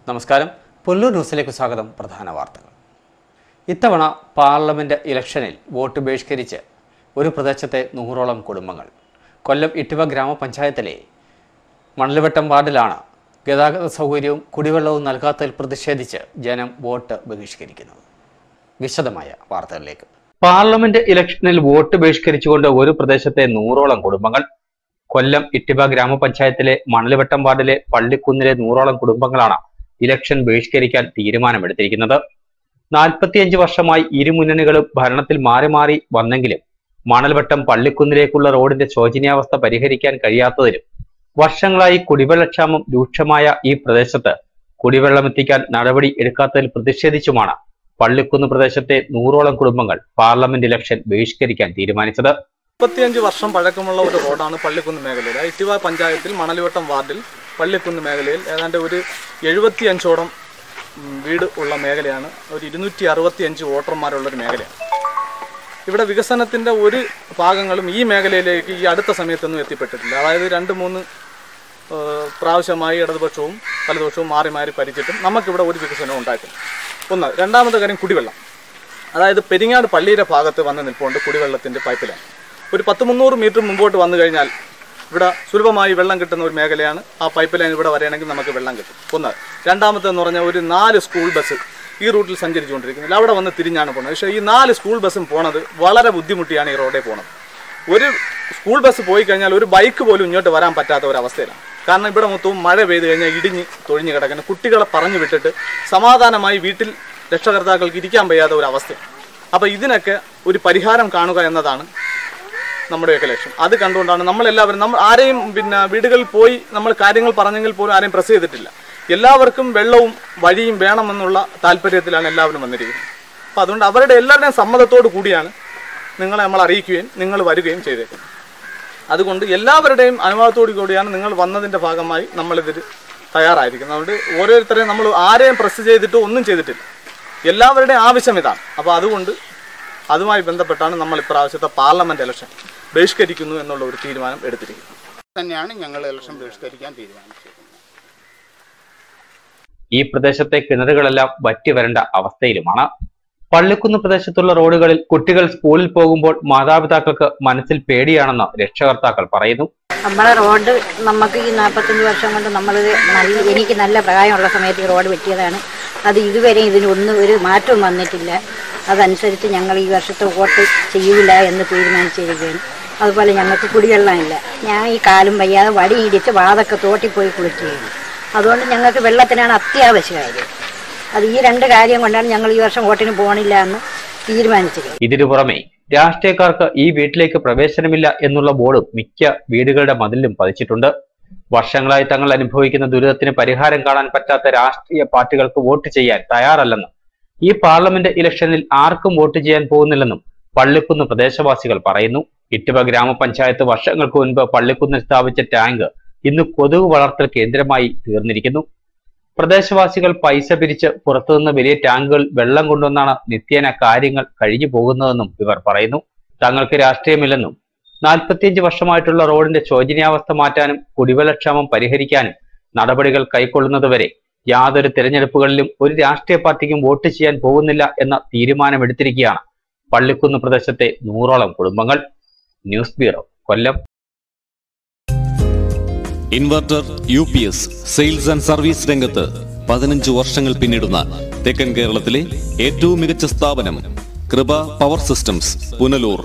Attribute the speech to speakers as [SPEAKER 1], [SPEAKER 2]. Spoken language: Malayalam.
[SPEAKER 1] നമസ്കാരം. പുല്ലൂർ ന്യൂസിലേക്ക് സ്വാഗതം. പ്രധാന വാർത്തകൾ. ഇത്തവണ പാർലമെന്റ് ഇലക്ഷനിൽ വോട്ട് ബഹിഷ്കരിച്ച് ഒരു പ്രദേശത്തെ 100ഓളം കുടുംബങ്ങൾ. കൊല്ലം ഇട്ടിവ ഗ്രാമപഞ്ചായത്തിലെ മണൽവട്ടം വാർഡിലാണ് ഗതാഗത സൗകര്യവും കുടിവെള്ളവും നൽകാത്തതിൽ പ്രതിഷേധിച്ച് ജനം വോട്ട് ബഹിഷ്കരിക്കുന്നത്. വിശദമായ വാർത്തകളിലേക്ക്. പാർലമെന്റ് ഇലക്ഷനിൽ വോട്ട് ബഹിഷ്കരിച്ചുകൊണ്ട് ഒരു പ്രദേശത്തെ 100ഓളം കുടുംബങ്ങൾ. കൊല്ലം ഇട്ടിവ ഗ്രാമപഞ്ചായത്തിലെ മണൽവട്ടം വാർഡിലെ പള്ളിക്കുന്നിലെ 100ഓളം കുടുംബങ്ങളാണ് ഇലക്ഷൻ ബഹിഷ്കരിക്കാൻ തീരുമാനമെടുത്തിരിക്കുന്നത്. 45 വർഷമായി ഇരു മുന്നണികളും ഭരണത്തിൽ മാറി മാറി വന്നെങ്കിലും മണൽവട്ടം പള്ളിക്കുന്നിലേക്കുള്ള റോഡിന്റെ ശോചനീയാവസ്ഥ പരിഹരിക്കാൻ കഴിയാത്തതിലും വർഷങ്ങളായി കുടിവെള്ളക്ഷാമം രൂക്ഷമായ ഈ പ്രദേശത്ത് കുടിവെള്ളമെത്തിക്കാൻ നടപടി എടുക്കാത്തതിൽ പ്രതിഷേധിച്ചുമാണ് പള്ളിക്കുന്ന് പ്രദേശത്തെ 100ഓളം കുടുംബങ്ങൾ പാർലമെന്റ് ഇലക്ഷൻ ബഹിഷ്കരിക്കാൻ തീരുമാനിച്ചത്.
[SPEAKER 2] 35 വർഷം പഴക്കമുള്ള ഒരു റോഡാണ് പള്ളിക്കുന്ന് മേഖലയിൽ. ഇട്ടിവ പഞ്ചായത്തിൽ മണൽവട്ടം വാർഡിൽ പള്ളിക്കുന്ന് മേഖലയിൽ ഏതാണ്ട് ഒരു 75ഓളം വീട് ഉള്ള മേഖലയാണ്. ഒരു 265 വോട്ടർമാരുള്ളൊരു മേഖലയാണ്. ഇവിടെ വികസനത്തിൻ്റെ ഒരു ഭാഗങ്ങളും ഈ മേഖലയിലേക്ക് ഈ അടുത്ത സമയത്തൊന്നും എത്തിപ്പെട്ടിട്ടില്ല. അതായത് 2-3 പ്രാവശ്യമായി ഇടതുപക്ഷവും വലതുപക്ഷവും മാറി മാറി ഭരിച്ചിട്ടും നമുക്കിവിടെ ഒരു വികസനവും ഉണ്ടായിട്ടില്ല. ഒന്ന്. രണ്ടാമത്തെ കാര്യം കുടിവെള്ളം. അതായത് പെരിങ്ങാട് പള്ളിയുടെ ഭാഗത്ത് വന്ന് നിൽപ്പുണ്ട് കുടിവെള്ളത്തിൻ്റെ പൈപ്പ് ലൈൻ. ഒരു 100-300 മീറ്റർ മുമ്പോട്ട് വന്നു കഴിഞ്ഞാൽ ഇവിടെ സുലഭമായി വെള്ളം കിട്ടുന്ന ഒരു മേഖലയാണ്. ആ പൈപ്പ് ലൈൻ ഇവിടെ വരികയാണെങ്കിൽ നമുക്ക് വെള്ളം കിട്ടും. ഒന്ന്. രണ്ടാമത്തെന്ന് പറഞ്ഞാൽ ഒരു 4 സ്കൂൾ ബസ് ഈ റൂട്ടിൽ സഞ്ചരിച്ചുകൊണ്ടിരിക്കുന്നില്ല. അവിടെ വന്ന് തിരിഞ്ഞാണ് പോകുന്നത്. പക്ഷേ ഈ 4 സ്കൂൾ ബസ്സും പോണത് വളരെ ബുദ്ധിമുട്ടിയാണ് ഈ റോഡിൽ പോകുന്നത്. ഒരു സ്കൂൾ ബസ് പോയി കഴിഞ്ഞാൽ ഒരു ബൈക്ക് പോലും ഇങ്ങോട്ട് വരാൻ പറ്റാത്ത ഒരവസ്ഥയിലാണ്. കാരണം ഇവിടെ മൊത്തവും മഴ പെയ്ത് കഴിഞ്ഞാൽ ഇടിഞ്ഞ് തൊഴിഞ്ഞ് കിടക്കുന്ന കുട്ടികളെ പറഞ്ഞു വിട്ടിട്ട് സമാധാനമായി വീട്ടിൽ രക്ഷകർത്താക്കൾക്ക് ഇരിക്കാൻ വയ്യാത്ത ഒരു അവസ്ഥയാണ്. അപ്പോൾ ഇതിനൊക്കെ ഒരു പരിഹാരം കാണുക എന്നതാണ് നമ്മുടെയൊക്കെ ലക്ഷ്യം. അത് കണ്ടുകൊണ്ടാണ് നമ്മൾ ആരെയും വീടുകളിൽ പോയി നമ്മൾ കാര്യങ്ങൾ പറഞ്ഞെങ്കിൽ പോലും ആരെയും പ്രസ് ചെയ്തിട്ടില്ല. എല്ലാവർക്കും വെള്ളവും വഴിയും വേണമെന്നുള്ള താല്പര്യത്തിലാണ് എല്ലാവരും വന്നിരിക്കുന്നത്. അപ്പോൾ അതുകൊണ്ട് അവരുടെ എല്ലാവരുടെയും സമ്മതത്തോടു കൂടിയാണ് നിങ്ങളെ നമ്മൾ അറിയിക്കുകയും നിങ്ങൾ വരികയും ചെയ്തേക്കുന്നത്. അതുകൊണ്ട് എല്ലാവരുടെയും അനുവാദത്തോടു കൂടിയാണ് നിങ്ങൾ വന്നതിൻ്റെ ഭാഗമായി നമ്മളിതിൽ തയ്യാറായിരിക്കുന്നത്. അതുകൊണ്ട് ഓരോരുത്തരെയും നമ്മൾ ആരെയും പ്രസ് ചെയ്തിട്ടോ ഒന്നും ചെയ്തിട്ടില്ല. എല്ലാവരുടെയും ആവശ്യം ഇതാണ്. അപ്പോൾ അതുകൊണ്ട് അതുമായി ബന്ധപ്പെട്ടാണ് നമ്മൾ ഇപ്രാവശ്യത്തെ പാർലമെന്റ് ഇലക്ഷൻ ബഹിഷ്കരിക്കുന്നു എന്നുള്ള ഒരു തീരുമാനം എടുത്തിരിക്കുന്നത്.
[SPEAKER 3] തന്നെയാണ് ഞങ്ങൾ ഇലക്ഷൻ ബഹിഷ്കരിക്കാൻ തീരുമാനിച്ചത്.
[SPEAKER 1] ഈ പ്രദേശത്തെ കിണറുകളെല്ലാം വറ്റി വരേണ്ട അവസ്ഥയിലുമാണ്. പള്ളിക്കുന്ന് പ്രദേശത്തുള്ള റോഡുകളിൽ കുട്ടികൾ സ്കൂളിൽ പോകുമ്പോൾ മാതാപിതാക്കൾക്ക് മനസ്സിൽ പേടിയാണെന്ന് രക്ഷകർത്താക്കൾ പറയുന്നു.
[SPEAKER 4] നമ്മളെ റോഡ് നമുക്ക് ഈ 45 വർഷം കൊണ്ട് എനിക്ക് നല്ല പ്രായമുള്ള സമയത്ത് ഈ റോഡ് വെട്ടിയതാണ്. അത് ഇതുവരെ ഇതിനൊന്നും ഒരു മാറ്റവും വന്നിട്ടില്ല. അതനുസരിച്ച് ഞങ്ങൾ ഈ വർഷത്തെ വോട്ട് ചെയ്യില്ല എന്ന് തീരുമാനിച്ചിരിക്കുകയാണ്. അതുപോലെ ഞങ്ങൾക്ക് കുടിവെള്ളമില്ല. ഞാൻ ഈ കാലും വയ്യാതെ വടി ഇടിച്ച് വാതൊക്കെ തോട്ടിപ്പോയി കുളിക്കുകയാണ്. അതുകൊണ്ട് ഞങ്ങൾക്ക് വെള്ളത്തിനാണ് അത്യാവശ്യമായത്. അത് ഈ 2 കാര്യം കൊണ്ടാണ് ഞങ്ങൾ ഈ വർഷം വോട്ടിന് പോകണില്ല എന്ന് തീരുമാനിച്ചത്.
[SPEAKER 1] ഇതിനു പുറമെ രാഷ്ട്രീയക്കാർക്ക് ഈ വീട്ടിലേക്ക് പ്രവേശനമില്ല എന്നുള്ള ബോർഡും മിക്ക വീടുകളുടെ മതിലിലും പതിച്ചിട്ടുണ്ട്. വർഷങ്ങളായി തങ്ങൾ അനുഭവിക്കുന്ന ദുരിതത്തിന് പരിഹാരം കാണാൻ പറ്റാത്ത രാഷ്ട്രീയ പാർട്ടികൾക്ക് വോട്ട് ചെയ്യാൻ തയ്യാറല്ലെന്നും ഈ പാർലമെന്റ് ഇലക്ഷനിൽ ആർക്കും വോട്ട് ചെയ്യാൻ പോകുന്നില്ലെന്നും പള്ളിക്കുന്ന് പ്രദേശവാസികൾ പറയുന്നു. ഇട്ടിവ ഗ്രാമപഞ്ചായത്ത് വർഷങ്ങൾക്ക് മുൻപ് പള്ളിക്കുന്നിൽ സ്ഥാപിച്ച ടാങ്ക് ഇന്ന് കൊതുക് വളർത്തൽ കേന്ദ്രമായി തീർന്നിരിക്കുന്നു. പ്രദേശവാസികൾ പൈസ പിരിച്ച് പുറത്തുനിന്ന് വലിയ ടാങ്കുകൾ വെള്ളം കൊണ്ടുവന്നാണ് നിത്യേന കാര്യങ്ങൾ കഴിഞ്ഞു പോകുന്നതെന്നും ഇവർ പറയുന്നു. തങ്ങൾക്ക് രാഷ്ട്രീയമില്ലെന്നും 45 വർഷമായിട്ടുള്ള റോഡിന്റെ ശോചനീയാവസ്ഥ മാറ്റാനും കുടിവെള്ളക്ഷാമം പരിഹരിക്കാനും നടപടികൾ കൈക്കൊള്ളുന്നതുവരെ യാതൊരു തിരഞ്ഞെടുപ്പുകളിലും ഒരു രാഷ്ട്രീയ പാർട്ടിക്കും വോട്ട് ചെയ്യാൻ പോകുന്നില്ല എന്ന തീരുമാനമെടുത്തിരിക്കുകയാണ് പള്ളിക്കുന്ന് പ്രദേശത്തെ 100ഓളം കുടുംബങ്ങൾ. News bureau, Kollam.
[SPEAKER 5] Inverter UPS sales and service രംഗത്ത് 15 വർഷങ്ങൾ പിന്നിടുന്ന തെക്കൻ കേരളത്തിലെ ഏറ്റവും മികച്ച സ്ഥാപനം കൃപ പവർ സിസ്റ്റംസ്, പുനലൂർ.